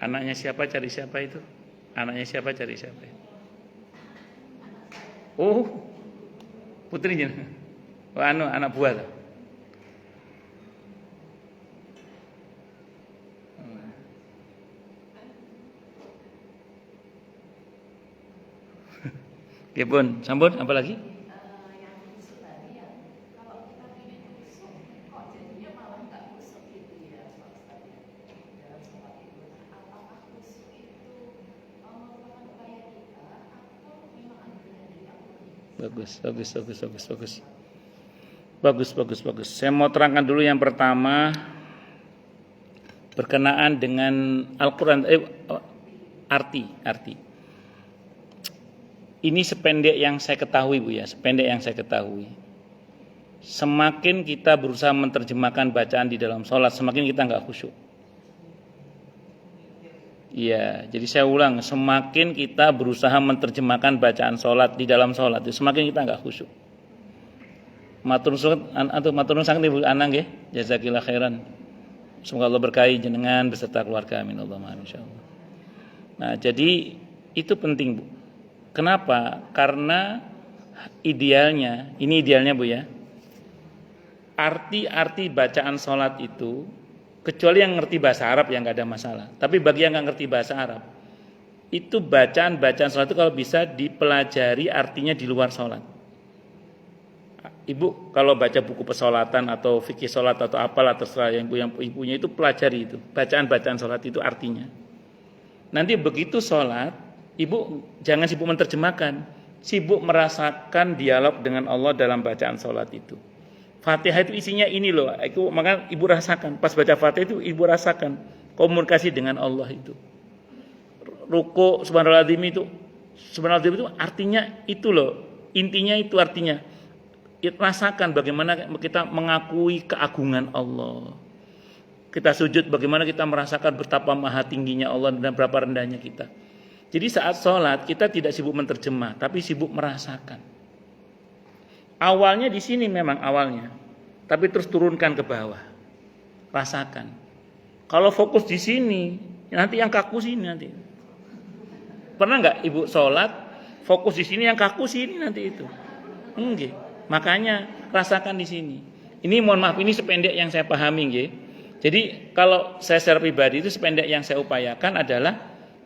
Anaknya siapa cari siapa itu? Anaknya siapa cari siapa? Oh, putrinya. Oh, anak buah tuh. Ya pun, sampun apa lagi? Bagus. Saya mau terangkan dulu yang pertama berkenaan dengan Al-Quran, arti. Ini sependek yang saya ketahui, Bu ya, semakin kita berusaha menerjemahkan bacaan di dalam sholat, semakin kita nggak khusyuk. Iya, jadi saya ulang, semakin kita berusaha menerjemahkan bacaan sholat di dalam sholat, semakin kita nggak khusyuk. Matur nuwun sanget Ibu Anang nggih, jazakillah khairan. Semoga Allah berkahi jenengan beserta keluarga, amin Allahumma insyaallah. Nah, jadi itu penting, Bu. Kenapa? Karena idealnya Bu ya, arti bacaan sholat itu, kecuali yang ngerti bahasa Arab yang nggak ada masalah. Tapi bagi yang nggak ngerti bahasa Arab, itu bacaan sholat itu kalau bisa dipelajari artinya di luar sholat. Ibu kalau baca buku pesolatan atau fikih sholat atau apalah terserah yang ibunya itu pelajari itu bacaan sholat itu artinya. Nanti begitu sholat, ibu jangan sibuk menerjemahkan, sibuk merasakan dialog dengan Allah dalam bacaan sholat itu. Fatihah itu isinya ini loh, maka ibu rasakan. Pas baca Fatihah itu ibu rasakan komunikasi dengan Allah itu. Ruku subhanallahadzim itu artinya itu loh, intinya itu artinya. Rasakan bagaimana kita mengakui keagungan Allah. Kita sujud bagaimana kita merasakan betapa maha tingginya Allah dan berapa rendahnya kita. Jadi saat sholat kita tidak sibuk menerjemah, tapi sibuk merasakan. Awalnya di sini memang awalnya, tapi terus turunkan ke bawah. Rasakan. Kalau fokus di sini, nanti yang kaku sini nanti. Pernah nggak ibu sholat fokus di sini, yang kaku sini nanti itu? Enggak. Makanya rasakan di sini. Ini mohon maaf, ini sependek yang saya pahami, nggih. Jadi kalau saya secara pribadi itu sependek yang saya upayakan adalah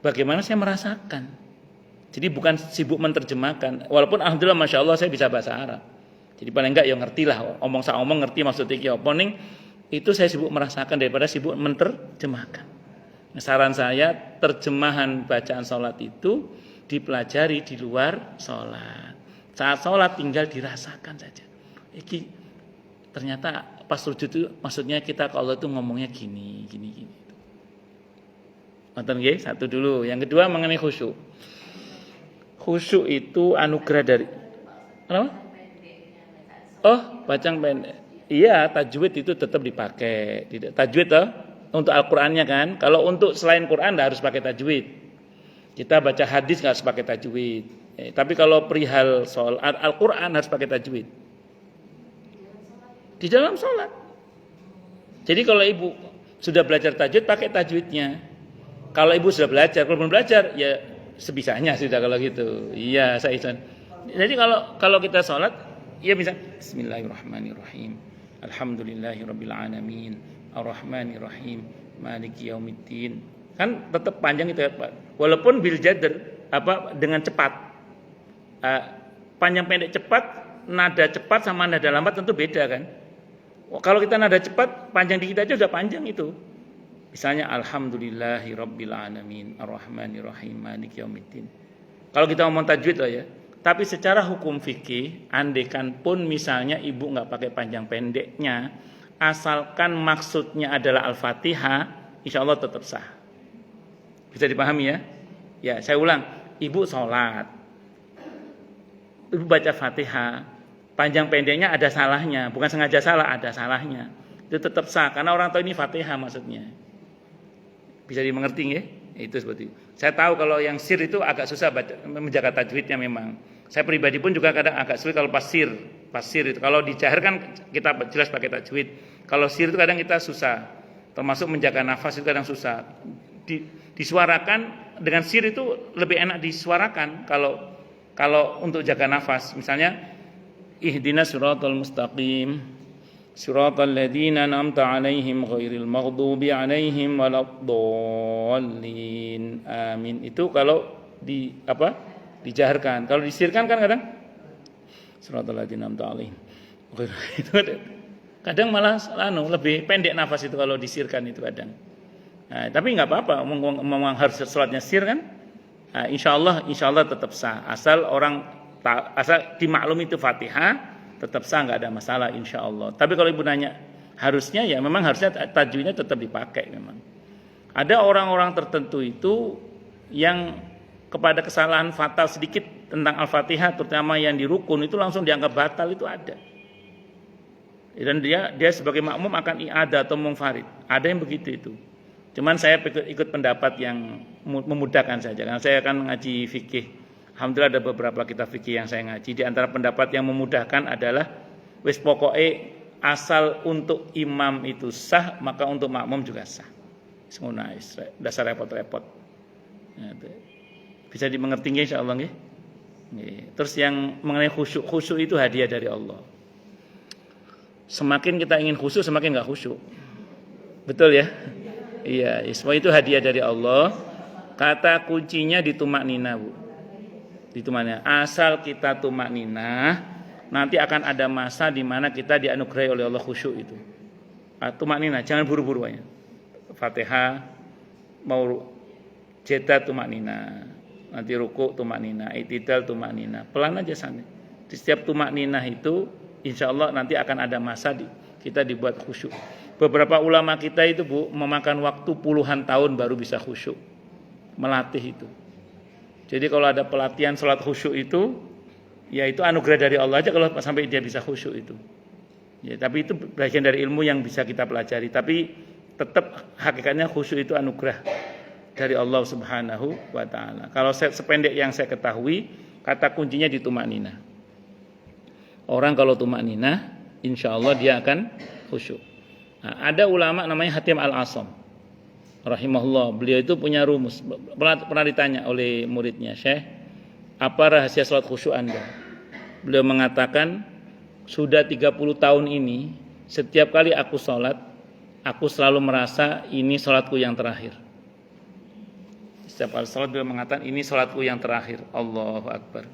bagaimana saya merasakan. Jadi bukan sibuk menerjemahkan. Walaupun alhamdulillah masya Allah saya bisa bahasa Arab. Jadi paling enggak ya ngerti lah, omong ngerti maksudnya ki apa ning, itu saya sibuk merasakan daripada sibuk menerjemahkan. Nah, saran saya terjemahan bacaan sholat itu dipelajari di luar sholat. Saat sholat tinggal dirasakan saja. Iki ternyata pas sujud itu maksudnya kita ke Allah itu ngomongnya gini. Nonton nggih, satu dulu. Yang kedua mengenai khusyuk. Khusyuk itu anugerah dari apa? Oh, bacaan pendek. Iya, tajwid itu tetap dipakai. Tajwid untuk Al-Qur'annya kan. Kalau untuk selain Quran enggak harus pakai tajwid. Kita baca hadis enggak harus pakai tajwid. Tapi kalau perihal soal Al-Quran harus pakai tajwid di dalam sholat. Jadi kalau ibu sudah belajar tajwid, pakai tajwidnya. Kalau ibu sudah belajar, kalau belum belajar ya sebisanya sudah kalau gitu. Iya, saya izin. Jadi kalau kita sholat, ya bisa Bismillahirrahmanirrahim. Alhamdulillahirrabbilalamin. Ar-Rahmanirrahim. Maliki yaumiddin. Kan tetap panjang itu ya Pak. Walaupun bil jadr dengan cepat. Panjang pendek cepat, nada cepat sama nada lambat tentu beda kan. Kalau kita nada cepat, panjang dikit aja udah panjang itu. Misalnya Alhamdulillahirabbil Ar-Rahmanirrahim Maliki yaumiddin. Kalau kita ngomong tajwid lah ya. Tapi secara hukum fikih, andaikan pun misalnya ibu nggak pakai panjang pendeknya, asalkan maksudnya adalah Al-Fatihah, insya Allah tetap sah. Bisa dipahami ya? Ya, saya ulang. Ibu sholat, ibu baca Fatihah, panjang pendeknya ada salahnya, bukan sengaja salah, ada salahnya. Itu tetap sah karena orang tahu ini Fatihah maksudnya. Bisa dimengerti nggih? Itu seperti itu. Saya tahu kalau yang sir itu agak susah menjaga tajwidnya memang. Saya pribadi pun juga kadang agak sulit kalau pasir itu. Kalau di jahar kan kita jelas pakai tajwid. Kalau sir itu kadang kita susah. Termasuk menjaga nafas itu kadang susah. disuarakan dengan sir itu lebih enak disuarakan kalau untuk jaga nafas. Misalnya ihdinas siratal mustaqim siratal ladzina an'amta 'alaihim ghairil maghdubi 'alaihim waladdallin. Amin. Itu kalau dijaharkan. Kalau disirkan kan kadang siratal ladzina an'amta 'alaihim. Itu kadang malah lebih pendek nafas itu kalau disirkan itu kadang. Nah, tapi nggak apa-apa, memang harus sholatnya sir kan? Nah, insya Allah tetap sah. Asal dimaklumi itu Fatihah, tetap sah, nggak ada masalah insya Allah. Tapi kalau ibu nanya harusnya ya memang harusnya tajwidnya tetap dipakai memang. Ada orang-orang tertentu itu yang kepada kesalahan fatal sedikit tentang Al-Fatihah, terutama yang di rukun itu langsung dianggap batal, itu ada. Dan dia sebagai makmum akan i'adah atau munfarid. Ada yang begitu itu. Cuman saya ikut pendapat yang memudahkan saja. Karena saya akan mengaji fikih. Alhamdulillah ada beberapa kitab fikih yang saya ngaji. Di antara pendapat yang memudahkan adalah wis pokoknya asal untuk imam itu sah, maka untuk makmum juga sah. Semuanya dasar repot-repot. Bisa dimengerti nggih insyaallah nggih. Terus yang mengenai khusyuk itu hadiah dari Allah. Semakin kita ingin khusyuk, semakin enggak khusyuk. Betul ya? Iya, semua itu hadiah dari Allah. Kata kuncinya di tumak nina, Bu. Di tumak nina. Asal kita tumak nina, nanti akan ada masa di mana kita dianugerahi oleh Allah khusyuk itu. Tumak nina, jangan buru-buru aja. Fatihah mau jeda tumak nina. Nanti ruku tumak nina, i'tidal tumak nina. Pelan aja santai. Di setiap tumak nina itu insya Allah nanti akan ada masa kita dibuat khusyuk. Beberapa ulama kita itu, Bu, memakan waktu puluhan tahun baru bisa khusyuk. Melatih itu. Jadi kalau ada pelatihan sholat khusyuk itu, ya itu anugerah dari Allah aja kalau sampai dia bisa khusyuk itu. Ya, tapi itu bagian dari ilmu yang bisa kita pelajari. Tapi tetap hakikatnya khusyuk itu anugerah dari Allah Subhanahu wa ta'ala. Kalau sependek yang saya ketahui, kata kuncinya di tumak nina. Orang kalau tumak nina, insya Allah dia akan khusyuk. Nah, ada ulama namanya Hatim Al-Asam rahimahullah. Beliau itu punya rumus. Pernah ditanya oleh muridnya, Syekh, apa rahasia salat khusyuk Anda? Beliau mengatakan, sudah 30 tahun ini, setiap kali aku salat, aku selalu merasa ini salatku yang terakhir. Setiap kali salat beliau mengatakan, ini salatku yang terakhir. Allahu Akbar.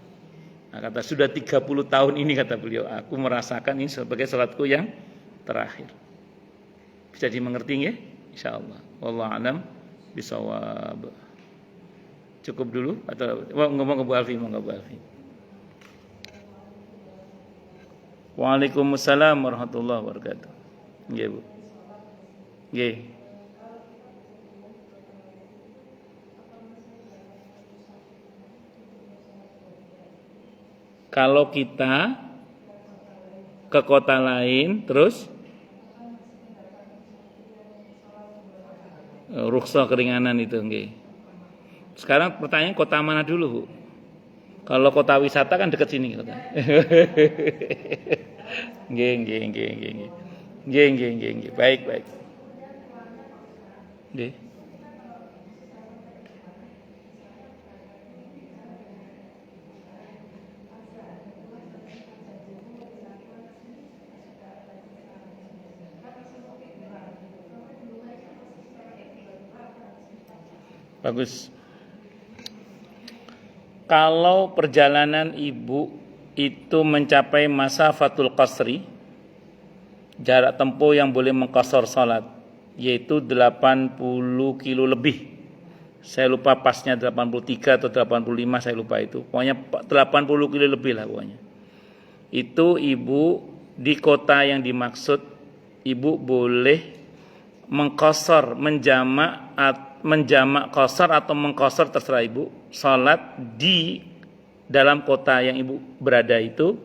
Nah, kata sudah 30 tahun ini, kata beliau, aku merasakan ini sebagai salatku yang terakhir. Bisa dimengerti ya? Insyaallah. Wallahu a'lam bishawab. Cukup dulu atau ngomong ke Bu Alfi, Waalaikumsalam warahmatullahi wabarakatuh. Nggih, Bu. Nggih. Kalau kita ke kota lain terus rukhsah keringanan itu nggih. Sekarang pertanyaan kota mana dulu, Bu? Kalau kota wisata kan dekat sini kota. Nggih. Baik. Nggih. Bagus. Kalau perjalanan ibu itu mencapai masafatul qasri, jarak tempuh yang boleh mengqasar salat, yaitu 80 kilo lebih. Saya lupa pasnya 83 atau 85, saya lupa itu. Pokoknya 80 kilo lebih lah pokoknya. Itu ibu di kota yang dimaksud, ibu boleh mengqasar, menjamak qasar atau mengqasar terserah ibu, salat di dalam kota yang ibu berada itu.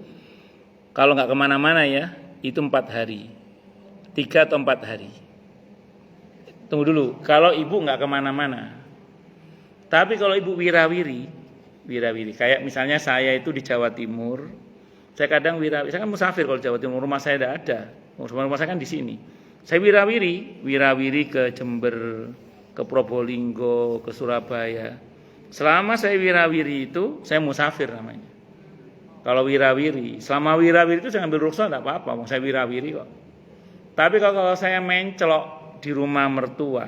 Kalau nggak kemana-mana ya, itu 4 hari, 3 atau 4 hari. Tunggu dulu, kalau ibu nggak kemana-mana. Tapi kalau ibu wirawiri, kayak misalnya saya itu di Jawa Timur, saya kadang wirawiri, saya kan musafir kalau Jawa Timur, rumah saya ada, rumah saya kan di sini. Saya wirawiri ke Jember, ke Probolinggo, ke Surabaya. Selama saya wirawiri itu, saya musafir namanya. Kalau wirawiri, selama wirawiri itu saya ambil rukhsah enggak apa-apa, mau saya wirawiri kok. Tapi kalau saya mencelok di rumah mertua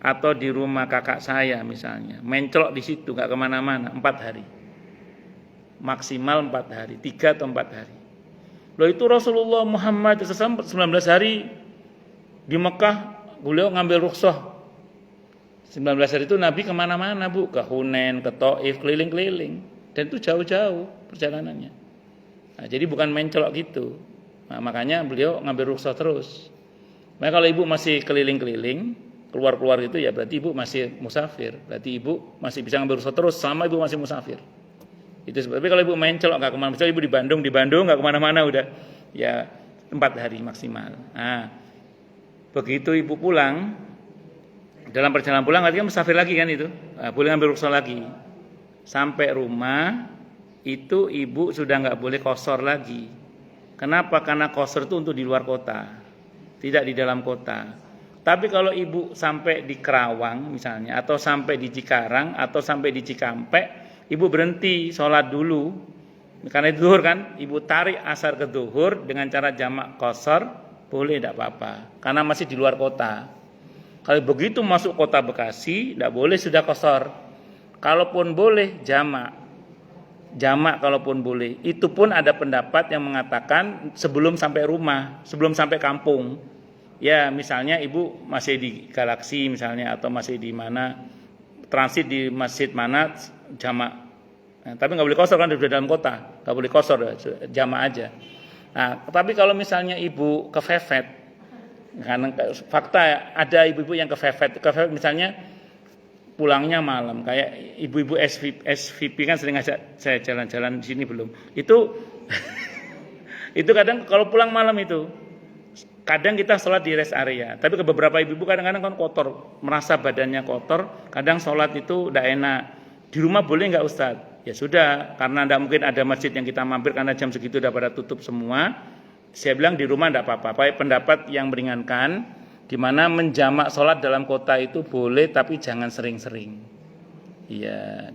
atau di rumah kakak saya misalnya, mencelok di situ nggak kemana-mana 4 hari, maksimal 4 hari, 3 atau 4 hari. Loh itu Rasulullah Muhammad SAW 19 hari di Mekah, beliau ngambil rukhsah. 19 hari itu Nabi kemana-mana Bu, ke Hunain, ke Taif, keliling-keliling, dan itu jauh-jauh perjalanannya. Nah, jadi bukan mencelok gitu. Nah, makanya beliau ngambil rukhsah terus. Nah, kalau ibu masih keliling-keliling, keluar-keluar itu ya berarti ibu masih musafir. Berarti ibu masih bisa ngambil rukhsah terus selama ibu masih musafir. Itu sebabnya kalau ibu mencelok nggak kemana, misalnya ibu di Bandung nggak kemana-mana udah ya 4 hari maksimal. Nah, begitu ibu pulang, dalam perjalanan pulang artinya musafir lagi kan itu, nah, boleh ngambil rukhsah lagi. Sampai rumah itu ibu sudah nggak boleh qashar lagi. Kenapa? Karena qashar itu untuk di luar kota, tidak di dalam kota. Tapi kalau ibu sampai di Kerawang misalnya, atau sampai di Cikarang, atau sampai di Cikampek, ibu berhenti sholat dulu. Karena itu zuhur kan, ibu tarik asar ke zuhur dengan cara jamak qashar, boleh tidak apa-apa. Karena masih di luar kota. Kalau begitu masuk kota Bekasi, tidak boleh sudah qashar. Kalaupun boleh jamak kalaupun boleh. Itu pun ada pendapat yang mengatakan sebelum sampai rumah, sebelum sampai kampung. Ya misalnya ibu masih di Galaksi misalnya, atau masih di mana, transit di masjid mana, jamak. Nah, tapi nggak boleh qashar kan, di dalam kota nggak boleh qashar, jamak aja. Nah, tapi kalau misalnya ibu kepepet, karena fakta ada ibu-ibu yang kepepet misalnya pulangnya malam, kayak ibu-ibu SVP kan sering ngajak saya jalan-jalan di sini belum. Itu itu kadang kalau pulang malam itu, kadang kita sholat di rest area. Tapi ke beberapa ibu-ibu kadang-kadang kan kotor, merasa badannya kotor, kadang sholat itu udah enak. Di rumah boleh nggak Ustaz? Ya sudah, karena tidak mungkin ada masjid yang kita mampir karena jam segitu udah pada tutup semua. Saya bilang di rumah tidak apa-apa. Pakai pendapat yang meringankan, di mana menjamak sholat dalam kota itu boleh, tapi jangan sering-sering. Iya,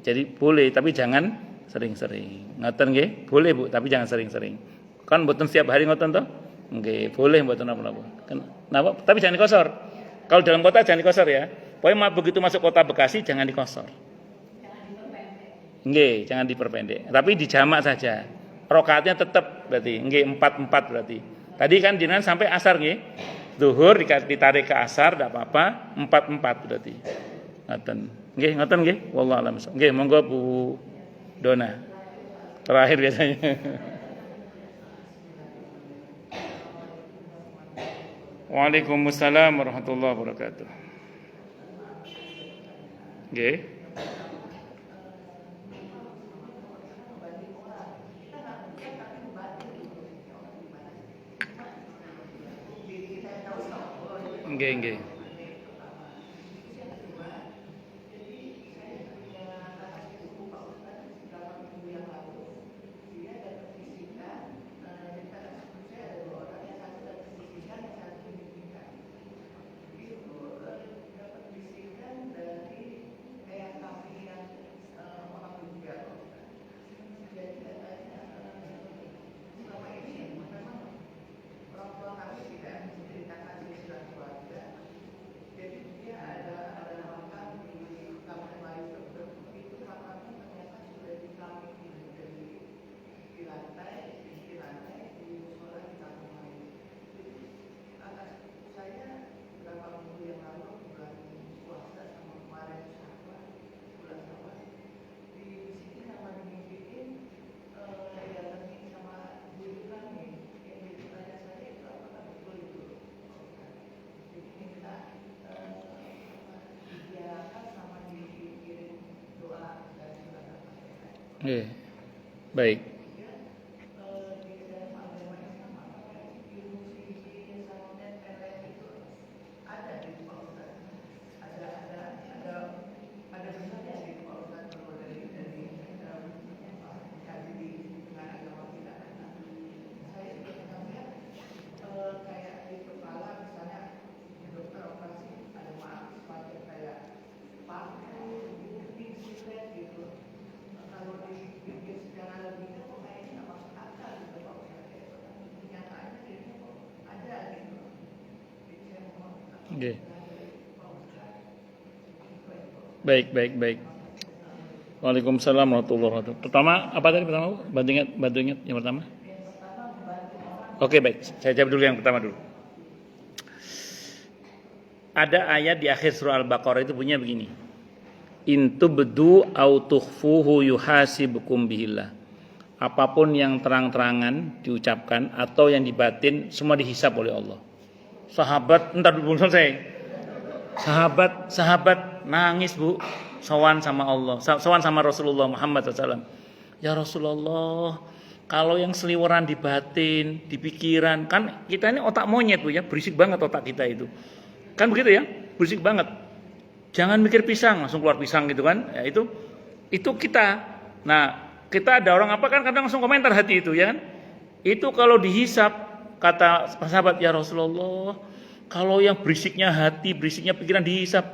jadi boleh, tapi jangan sering-sering. Ngoten nggih? Boleh Bu, tapi jangan sering-sering. Kan mboten setiap hari ngoten toh? Nggih, boleh mboten napa-napa. Kenapa? Tapi jangan dikosor. Kalau dalam kota jangan dikosor ya. Pokoknya begitu masuk kota Bekasi jangan dikosor. Nggih, jangan diperpendek. Tapi dijamak saja. Rakaatnya tetap berarti nggih 4 berarti. Tadi kan jenengan sampai asar nggih. Zuhur ditarik ke asar tidak apa-apa, 4 berarti. Ngoten. Nggih, ngoten nggih. Wallahu a'lam. Nggih, monggo Bu Dona. Terakhir biasanya. Waalaikumsalam warahmatullahi wabarakatuh. Nggih. Nggih. Nggih. Baik. Baik, baik, baik. Waalaikumsalam warahmatullahi wabarakatuh. Pertama, apa tadi pertama? Bantu ingat yang pertama. Oke, baik. Saya jawab dulu yang pertama dulu. Ada ayat di akhir surah Al-Baqarah itu punya begini. In tubdu au tukhfuhu yuhasibukum bihillah. Apapun yang terang-terangan diucapkan atau yang dibatin semua dihisab oleh Allah. Sahabat, entar dulu selesai. Sahabat nangis, Bu. Sowan sama Allah, sowan sama Rasulullah Muhammad SAW. Ya Rasulullah, kalau yang seliweran di batin, di pikiran, kan kita ini otak monyet, Bu, ya, berisik banget otak kita itu. Kan begitu ya, berisik banget. Jangan mikir pisang, langsung keluar pisang gitu kan. Ya, itu kita. Nah, kita ada orang apa kan kadang langsung komentar hati itu, ya kan? Itu kalau dihisap, kata sahabat, ya Rasulullah, kalau yang berisiknya hati, berisiknya pikiran dihisap,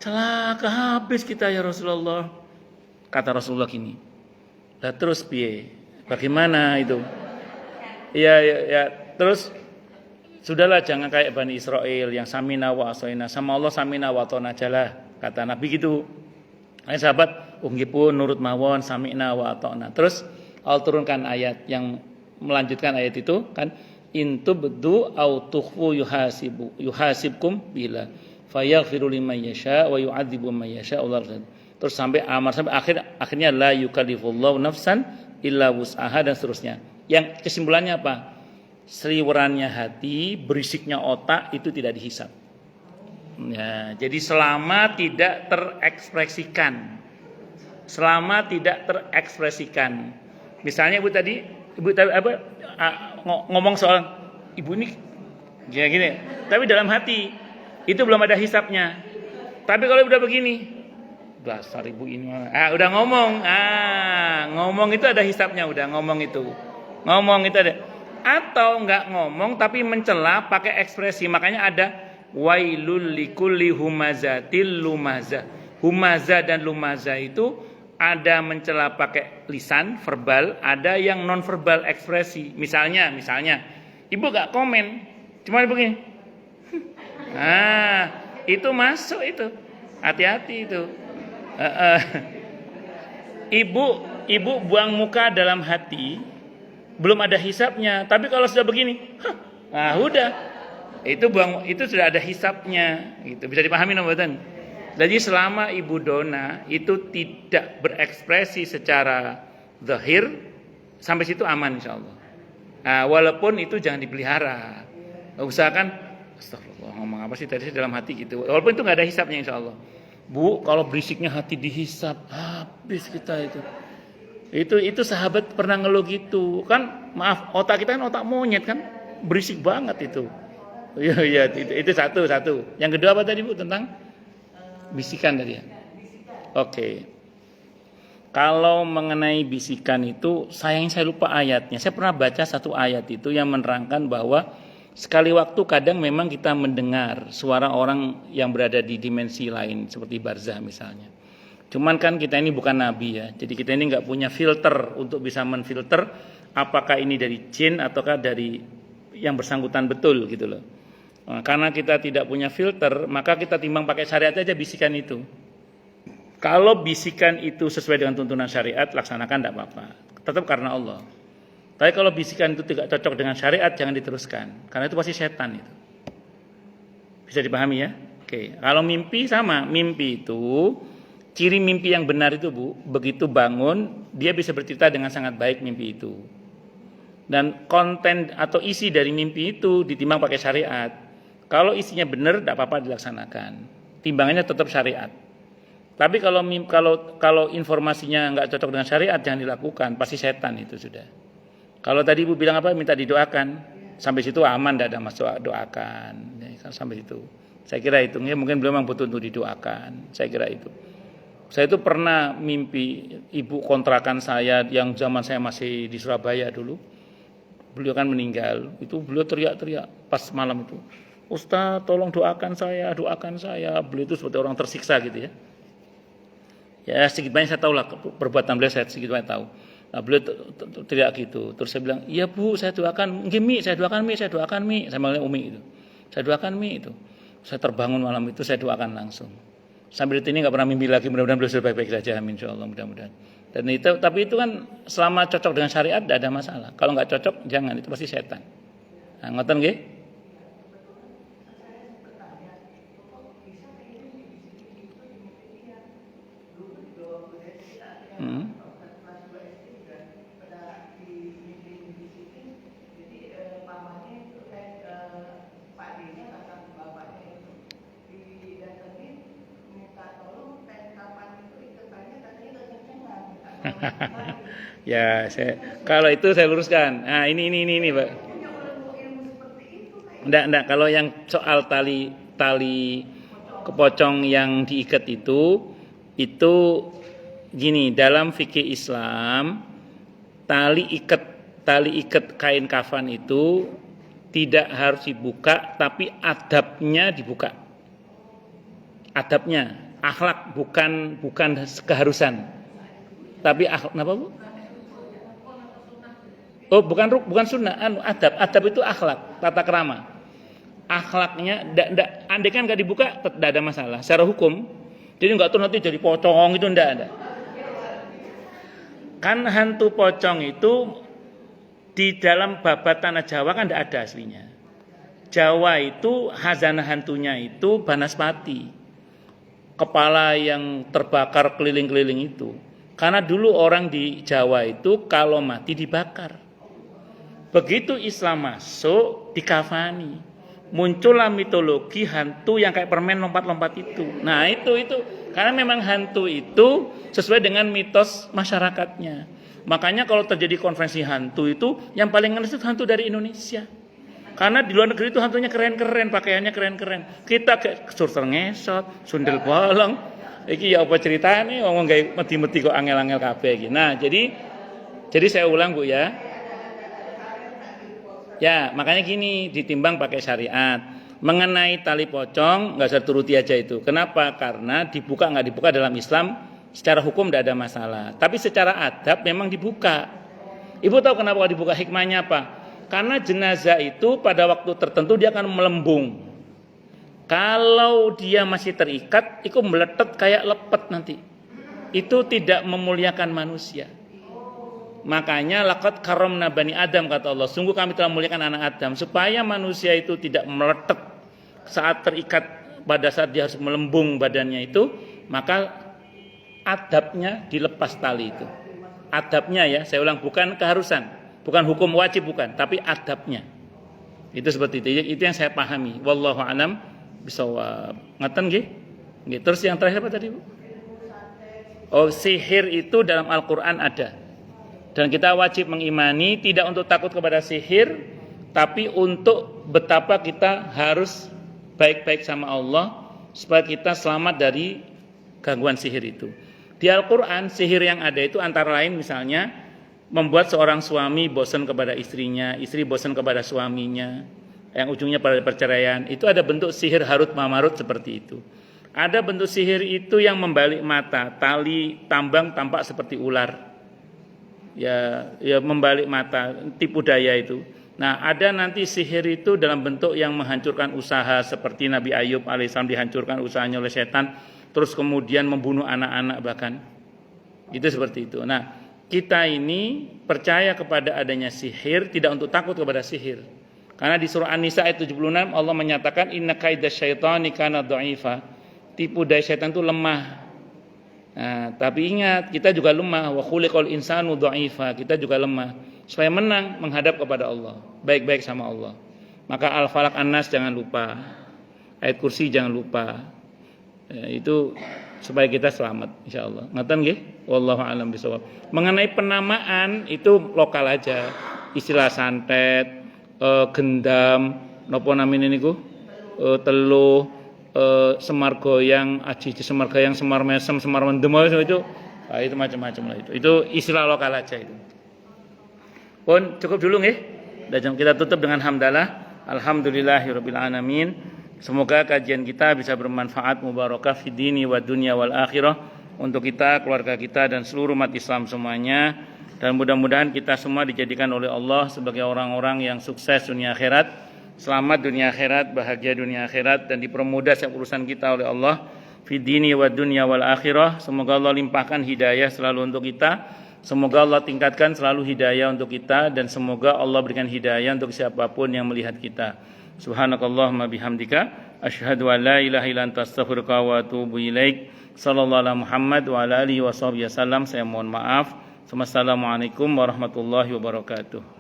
celaka habis kita ya Rasulullah. Kata Rasulullah gini. Lah terus piye? Bagaimana itu? Ya. Terus sudahlah, jangan kayak Bani Israel yang samina wa asaina, sama Allah samina wa atona ajalah, kata Nabi gitu. Nah, sahabat, nggih pun nurut mawon samina wa atona. Terus Allah turunkan ayat yang melanjutkan ayat itu kan, intubdu au tukhfu yuhasibkum bila fayaghfiru liman yasha wa yu'adzibu man yasha. Terus sampai akhirnya la yukallifullahu nafsan illa wus'aha dan seterusnya. Yang kesimpulannya apa? Seliwerannya hati, berisiknya otak itu tidak dihisab. Ya, jadi selama tidak terekspresikan. Misalnya Ibu tadi ngomong soal Ibu ini ya gini, tapi dalam hati itu belum ada hisapnya. Tapi kalau udah begini, dasar Ibu ini udah ngomong itu ada hisapnya, udah ngomong itu ada. Atau enggak ngomong tapi mencela pakai ekspresi, makanya ada wailul likulli humazatil lumazah. Humazah dan lumazah itu ada mencela pakai lisan verbal, ada yang non verbal ekspresi. Misalnya Ibu enggak komen, cuma begini. Itu masuk itu. Hati-hati itu. Ibu buang muka dalam hati, belum ada hisapnya. Tapi kalau sudah begini, udah. Itu sudah ada hisapnya. Gitu. Bisa dipahami nombotan. Jadi selama Ibu Dona itu tidak berekspresi secara zahir, sampai situ aman insyaallah. Walaupun itu jangan dipelihara. Usahakan, astagfirullah, ngomong apa sih tadi dalam hati gitu. Walaupun itu nggak ada hisapnya insyaallah. Bu, kalau berisiknya hati dihisap, habis kita itu. Itu sahabat pernah ngeluh gitu. Kan maaf, otak kita kan otak monyet kan, berisik banget itu. Iya, itu satu. Yang kedua apa tadi Bu, tentang bisikan tadi ya. Oke. Kalau mengenai bisikan itu, sayang saya lupa ayatnya. Saya pernah baca satu ayat itu yang menerangkan bahwa sekali waktu kadang memang kita mendengar suara orang yang berada di dimensi lain seperti barzah misalnya. Cuman kan kita ini bukan nabi ya. Jadi kita ini nggak punya filter untuk bisa menfilter apakah ini dari jin ataukah dari yang bersangkutan betul gitu loh. Nah, karena kita tidak punya filter, maka kita timbang pakai syariat aja bisikan itu. Kalau bisikan itu sesuai dengan tuntunan syariat, laksanakan tidak apa-apa. Tetap karena Allah. Tapi kalau bisikan itu tidak cocok dengan syariat, jangan diteruskan. Karena itu pasti setan itu. Bisa dipahami ya? Oke. Kalau mimpi sama. Mimpi itu, ciri mimpi yang benar itu Bu, begitu bangun, dia bisa bercerita dengan sangat baik mimpi itu. Dan konten atau isi dari mimpi itu ditimbang pakai syariat. Kalau isinya benar, tidak apa-apa dilaksanakan. Timbangannya tetap syariat. Tapi kalau informasinya nggak cocok dengan syariat, jangan dilakukan. Pasti setan itu sudah. Kalau tadi Ibu bilang apa? Minta didoakan. Sampai situ aman, tidak ada masuk doakan. Ya, sampai situ. Saya kira itu. Ya, mungkin beliau memang butuh untuk didoakan. Saya kira itu. Saya itu pernah mimpi ibu kontrakan saya yang zaman saya masih di Surabaya dulu. Beliau kan meninggal. Itu beliau teriak-teriak pas malam itu. Ustaz, tolong doakan saya. Beliau itu seperti orang tersiksa gitu ya. Ya sedikit banyak saya tahu lah perbuatan beliau, saya sedikit banyak tahu. Nah, beliau teriak gitu. Terus saya bilang, iya Bu, saya doakan. Saya doakan Mi. Saya panggilnya Umi itu. Saya doakan Mi itu. Saya terbangun malam itu, saya doakan langsung. Sambil ini nggak pernah mimpi lagi, mudah-mudahan beliau sudah baik-baik saja, amin insyaallah, mudah-mudahan. Dan itu, tapi itu kan selama cocok dengan syariat tidak ada masalah. Kalau nggak cocok jangan, itu pasti setan. Nah, ngoten nggih? Ya, kalau itu saya luruskan. Nah, ini, Pak. Enggak. Kalau yang soal tali kepocong yang diikat itu gini, dalam fikih Islam, tali ikat kain kafan itu tidak harus dibuka, tapi adabnya dibuka. Adabnya, akhlak bukan keharusan. Tapi kenapa, Bu? Oh, bukan sunnah, adab itu akhlak, tata krama. Akhlaknya andai kan nggak dibuka tidak ada masalah secara hukum. Jadi nggak tuh nanti jadi pocong itu ndak ada. Kan hantu pocong itu di dalam babat tanah Jawa kan ndak ada aslinya. Jawa itu hazanah hantunya itu banaspati, kepala yang terbakar keliling-keliling itu. Karena dulu orang di Jawa itu kalau mati dibakar. Begitu Islam masuk dikafani, muncullah mitologi hantu yang kayak permen lompat-lompat itu. Nah itu karena memang hantu itu sesuai dengan mitos masyarakatnya. Makanya kalau terjadi konferensi hantu itu yang paling ngenes itu hantu dari Indonesia. Karena di luar negeri itu hantunya keren-keren, pakaiannya keren-keren. Kita kayak surter ngesot, sundel bolong. Iki ya apa ceritanya? Ngomong kayak meti-meti kok angel-angel kabeh iki. Nah, jadi saya ulang, Bu ya. Ya, makanya gini, ditimbang pakai syariat. Mengenai tali pocong nggak usah turuti aja itu. Kenapa? Karena dibuka nggak dibuka dalam Islam secara hukum tidak ada masalah. Tapi secara adab memang dibuka. Ibu tahu kenapa dibuka, hikmahnya apa? Karena jenazah itu pada waktu tertentu dia akan melembung. Kalau dia masih terikat, itu meletet kayak lepet nanti. Itu tidak memuliakan manusia. Makanya laqad karramna bani Adam, kata Allah. Sungguh kami telah memuliakan anak Adam. Supaya manusia itu tidak meletet saat terikat, pada saat dia harus melembung badannya itu. Maka adabnya dilepas tali itu. Adabnya ya, saya ulang, bukan keharusan. Bukan hukum wajib, bukan. Tapi adabnya. Itu seperti itu. Itu yang saya pahami. Wallahu a'lam bishawab. Ngaten nggih? Nggih. Terus yang terakhir apa tadi, Bu? Oh, sihir itu dalam Al-Qur'an ada. Dan kita wajib mengimani, tidak untuk takut kepada sihir, tapi untuk betapa kita harus baik-baik sama Allah supaya kita selamat dari gangguan sihir itu. Di Al-Qur'an sihir yang ada itu antara lain misalnya membuat seorang suami bosan kepada istrinya, istri bosan kepada suaminya, yang ujungnya pada perceraian. Itu ada bentuk sihir Harut Marut seperti itu. Ada bentuk sihir itu yang membalik mata, tali tambang tampak seperti ular. Ya membalik mata, tipu daya itu. Nah, ada nanti sihir itu dalam bentuk yang menghancurkan usaha, seperti Nabi Ayub alaihissalam dihancurkan usahanya oleh setan, terus kemudian membunuh anak-anak bahkan. Itu seperti itu. Nah, kita ini percaya kepada adanya sihir, tidak untuk takut kepada sihir. Karena di surah An-Nisa ayat 76 Allah menyatakan inna kaidasyaitani kana dha'ifa. Tipu daya setan itu lemah. Nah, tapi ingat, kita juga lemah. Wa khuliqal insanu dha'ifa. Kita juga lemah. Supaya menang menghadap kepada Allah, baik-baik sama Allah. Maka Al-Falaq An-Nas jangan lupa. Ayat kursi jangan lupa. Ya, itu supaya kita selamat insyaallah. Ngaten nggih? Wallahu a'lam bishawab. Mengenai penamaan itu lokal aja. Istilah santet, gendam, napa namine niku? Teluh, semar goyang, aji semar goyang, semar mesem, semar mendem itu, itu macam-macam lah itu. Itu istilah lokal aja itu. Pun cukup dulu nggih. Dan kita tutup dengan hamdalah. Alhamdulillahirabbil alamin. Semoga kajian kita bisa bermanfaat, mubarakah fid dini wa dunya wal akhirah untuk kita, keluarga kita dan seluruh umat Islam semuanya. Dan mudah-mudahan kita semua dijadikan oleh Allah sebagai orang-orang yang sukses dunia akhirat. Selamat dunia akhirat, bahagia dunia akhirat, dan dipermudah setiap urusan kita oleh Allah. fid dini wad dunya wal akhirah. Semoga Allah limpahkan hidayah selalu untuk kita. Semoga Allah tingkatkan selalu hidayah untuk kita, dan semoga Allah berikan hidayah untuk siapapun yang melihat kita. Subhanakallahumma bihamdika asyhadu an la ilaha illa anta astaghfiruka wa atubu ilaik. Sallallahu alaihi Muhammad wa ala alihi washabihi wasallam. Saya mohon maaf. Wassalamualaikum warahmatullahi wabarakatuh.